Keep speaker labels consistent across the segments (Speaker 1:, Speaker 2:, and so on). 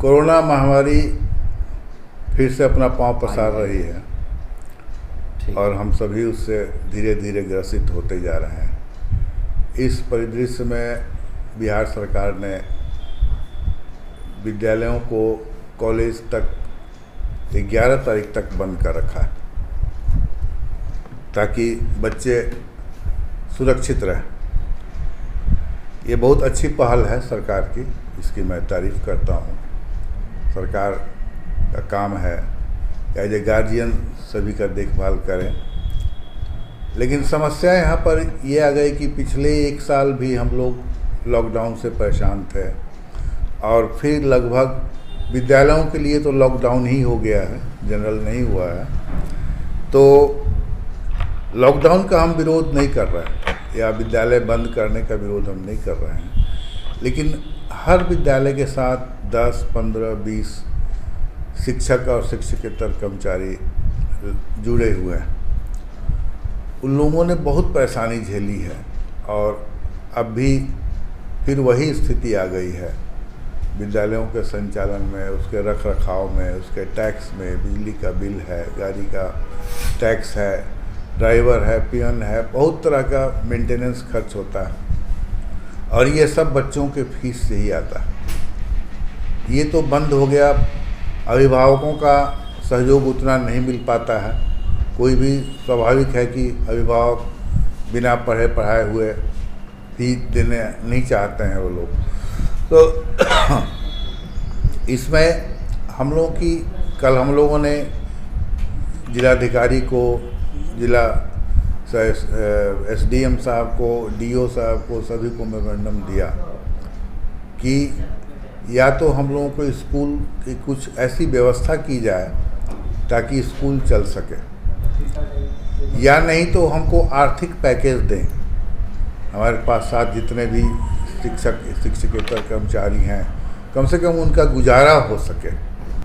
Speaker 1: Corona महामारी फिर से अपना पांव पसार रही है और हम सभी उससे धीरे धीरे ग्रसित होते जा रहे हैं। इस परिदृश्य में बिहार सरकार ने विद्यालयों को कॉलेज तक 11 तारीख तक बंद कर रखा है ताकि बच्चे सुरक्षित रहें। ये बहुत अच्छी पहल है सरकार की, इसकी मैं तारीफ़ करता हूँ। सरकार का काम है एज ए गार्जियन सभी का देखभाल करें, लेकिन समस्या यहाँ पर ये आ गई कि पिछले 1 साल भी हम लोग लॉकडाउन से परेशान थे और फिर लगभग विद्यालयों के लिए तो लॉकडाउन ही हो गया है, जनरल नहीं हुआ है। तो लॉकडाउन का हम विरोध नहीं कर रहे हैं या विद्यालय बंद करने का विरोध हम नहीं कर रहे हैं, लेकिन हर विद्यालय के साथ 10, 15, 20 शिक्षक और शिक्षकेतर कर्मचारी जुड़े हुए हैं। उन लोगों ने बहुत परेशानी झेली है और अब भी फिर वही स्थिति आ गई है। विद्यालयों के संचालन में, उसके रख रखाव में, उसके टैक्स में, बिजली का बिल है, गाड़ी का टैक्स है, ड्राइवर है, पियन है, बहुत तरह का मेंटेनेंस खर्च होता है और ये सब बच्चों के फीस से ही आता है। ये तो बंद हो गया, अभिभावकों का सहयोग उतना नहीं मिल पाता है। कोई भी स्वाभाविक है कि अभिभावक बिना पढ़े पढ़ाए हुए फीस देने नहीं चाहते हैं वो लोग। तो इसमें हम लोगों की कल हम लोगों ने जिलाधिकारी को, जिला एसडीएम साहब को, डीओ साहब को, सभी को मेमोरेंडम दिया कि या तो हम लोगों को स्कूल की कुछ ऐसी व्यवस्था की जाए ताकि स्कूल चल सके, या नहीं तो हमको आर्थिक पैकेज दें। हमारे पास साथ जितने भी शिक्षक शिक्षकेतर कर्मचारी हैं, कम से कम उनका गुजारा हो सके।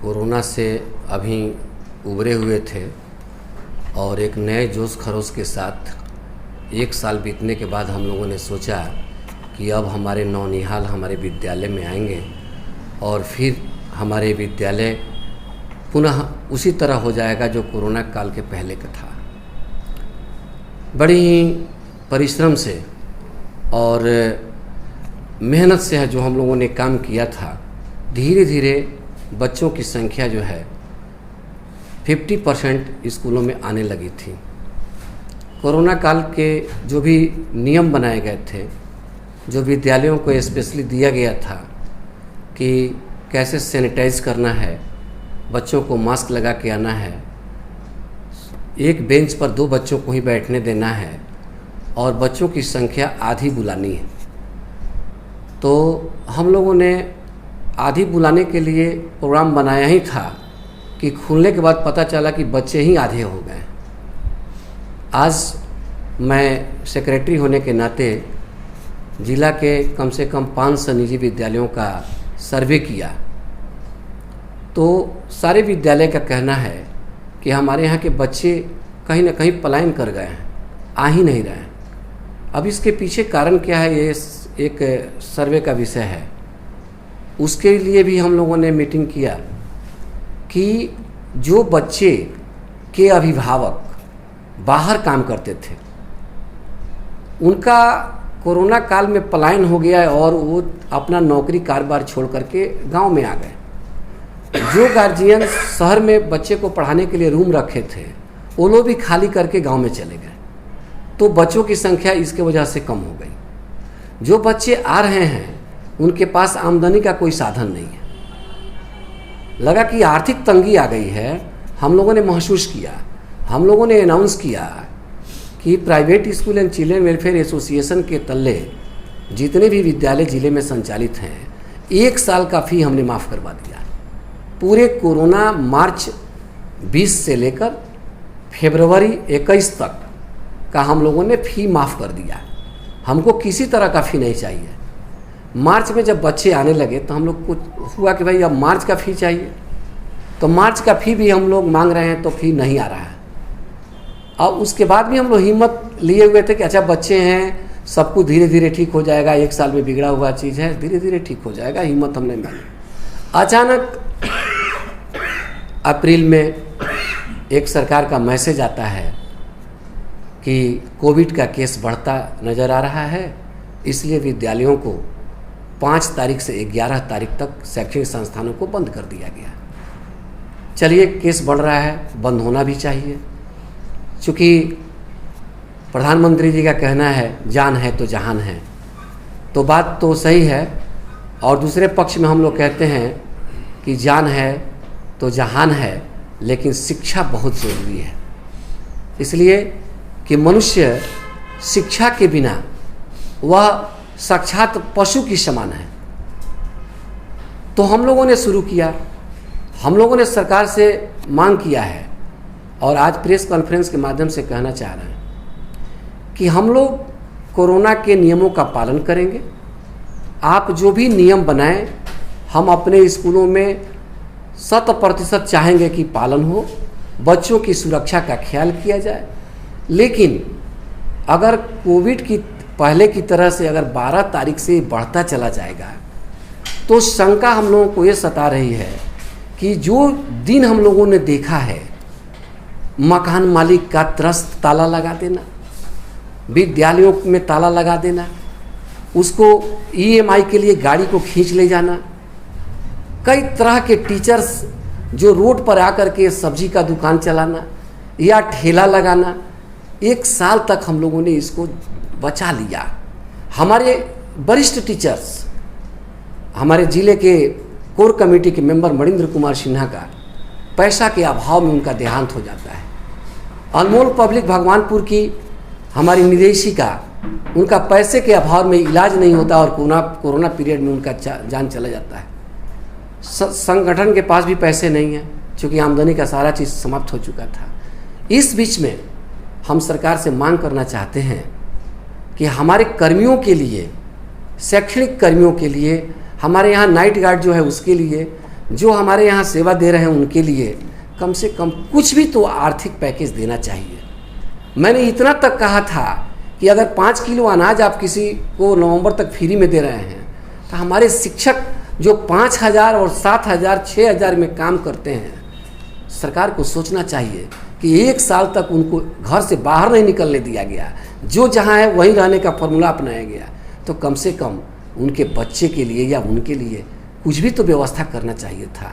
Speaker 2: कोरोना से अभी उभरे हुए थे और एक नए जोश खरोश के साथ 1 साल बीतने के बाद हम लोगों ने सोचा कि अब हमारे नौनिहाल हमारे विद्यालय में आएंगे और फिर हमारे विद्यालय पुनः उसी तरह हो जाएगा जो कोरोना काल के पहले का था। बड़ी ही परिश्रम से और मेहनत से है जो हम लोगों ने काम किया था, धीरे धीरे बच्चों की संख्या जो है 50% स्कूलों में आने लगी थी। कोरोना काल के जो भी नियम बनाए गए थे, जो विद्यालयों को स्पेशली दिया गया था कि कैसे सैनिटाइज करना है, बच्चों को मास्क लगा के आना है, एक बेंच पर 2 बच्चों को ही बैठने देना है और बच्चों की संख्या आधी बुलानी है। तो हम लोगों ने आधी बुलाने के लिए प्रोग्राम बनाया ही था कि खुलने के बाद पता चला कि बच्चे ही आधे हो गए। आज मैं सेक्रेटरी होने के नाते जिला के कम से कम 500 निजी विद्यालयों का सर्वे किया, तो सारे विद्यालय का कहना है कि हमारे यहाँ के बच्चे कहीं ना कहीं पलायन कर गए हैं, आ ही नहीं रहे हैं। अब इसके पीछे कारण क्या है, ये एक सर्वे का विषय है। उसके लिए भी हम लोगों ने मीटिंग किया कि जो बच्चे के अभिभावक बाहर काम करते थे, उनका कोरोना काल में पलायन हो गया और वो अपना नौकरी कारोबार छोड़ करके गांव में आ गए। जो गार्जियन शहर में बच्चे को पढ़ाने के लिए रूम रखे थे, वो लोग भी खाली करके गांव में चले गए। तो बच्चों की संख्या इसके वजह से कम हो गई। जो बच्चे आ रहे हैं उनके पास आमदनी का कोई साधन नहीं है। लगा कि आर्थिक तंगी आ गई है। हम लोगों ने महसूस किया, हम लोगों ने अनाउंस किया कि private school and children welfare association के तले जितने भी विद्यालय जिले में संचालित हैं, 1 साल का फ़ी हमने माफ़ करवा दिया। पूरे कोरोना मार्च 20 से लेकर फरवरी 21 तक का हम लोगों ने फ़ी माफ़ कर दिया। हमको किसी तरह का फ़ी नहीं चाहिए। मार्च में जब बच्चे आने लगे तो हम लोग को हुआ कि भाई अब मार्च का फ़ी चाहिए, तो मार्च का फ़ी भी हम लोग मांग रहे हैं तो फ़ी नहीं आ रहा है। अब उसके बाद भी हम लोग हिम्मत लिए हुए थे कि अच्छा बच्चे हैं, सब कुछ धीरे धीरे ठीक हो जाएगा, 1 साल में बिगड़ा हुआ चीज़ है, धीरे धीरे ठीक हो जाएगा, हिम्मत हमने मानी। अचानक अप्रैल में एक सरकार का मैसेज आता है कि कोविड का केस बढ़ता नज़र आ रहा है, इसलिए विद्यालयों को 5 तारीख से 11 तारीख तक शैक्षणिक संस्थानों को बंद कर दिया गया। चलिए, केस बढ़ रहा है, बंद होना भी चाहिए, क्योंकि प्रधानमंत्री जी का कहना है जान है तो जहान है, तो बात तो सही है। और दूसरे पक्ष में हम लोग कहते हैं कि जान है तो जहान है, लेकिन शिक्षा बहुत ज़रूरी है, इसलिए कि मनुष्य शिक्षा के बिना वह साक्षात पशु की समान है। तो हम लोगों ने शुरू किया, हम लोगों ने सरकार से मांग किया है और आज प्रेस कॉन्फ्रेंस के माध्यम से कहना चाह रहे हैं कि हम लोग कोरोना के नियमों का पालन करेंगे। आप जो भी नियम बनाएं, हम अपने स्कूलों में 100% चाहेंगे कि पालन हो, बच्चों की सुरक्षा का ख्याल किया जाए। लेकिन अगर कोविड की पहले की तरह से अगर 12 तारीख से बढ़ता चला जाएगा, तो शंका हम लोगों को ये सता रही है कि जो दिन हम लोगों ने देखा है, मकान मालिक का त्रस्त ताला लगा देना, विद्यालयों में ताला लगा देना, उसको EMI के लिए गाड़ी को खींच ले जाना, कई तरह के टीचर्स जो रोड पर आकर के सब्जी का दुकान चलाना या ठेला लगाना, 1 साल तक हम लोगों ने इसको बचा लिया। हमारे वरिष्ठ टीचर्स, हमारे ज़िले के कोर कमेटी के मेंबर मणिंद्र कुमार सिन्हा का पैसा के अभाव में उनका देहांत हो जाता है। अनमोल पब्लिक भगवानपुर की हमारी निदेशिका, उनका पैसे के अभाव में इलाज नहीं होता और कोरोना पीरियड में उनका जान चला जाता है। संगठन के पास भी पैसे नहीं हैं, क्योंकि आमदनी का सारा चीज़ समाप्त हो चुका था। इस बीच में हम सरकार से मांग करना चाहते हैं कि हमारे कर्मियों के लिए, शैक्षणिक कर्मियों के लिए, हमारे यहाँ नाइट गार्ड जो है उसके लिए, जो हमारे यहाँ सेवा दे रहे हैं उनके लिए कम से कम कुछ भी तो आर्थिक पैकेज देना चाहिए। मैंने इतना तक कहा था कि अगर 5 किलो अनाज आप किसी को नवंबर तक फ्री में दे रहे हैं, तो हमारे शिक्षक जो 5,000 और 7,000 6,000 में काम करते हैं, सरकार को सोचना चाहिए कि 1 साल तक उनको घर से बाहर नहीं निकलने दिया गया, जो जहाँ है वहीं रहने का फॉर्मूला अपनाया गया, तो कम से कम उनके बच्चे के लिए या उनके लिए कुछ भी तो व्यवस्था करना चाहिए था।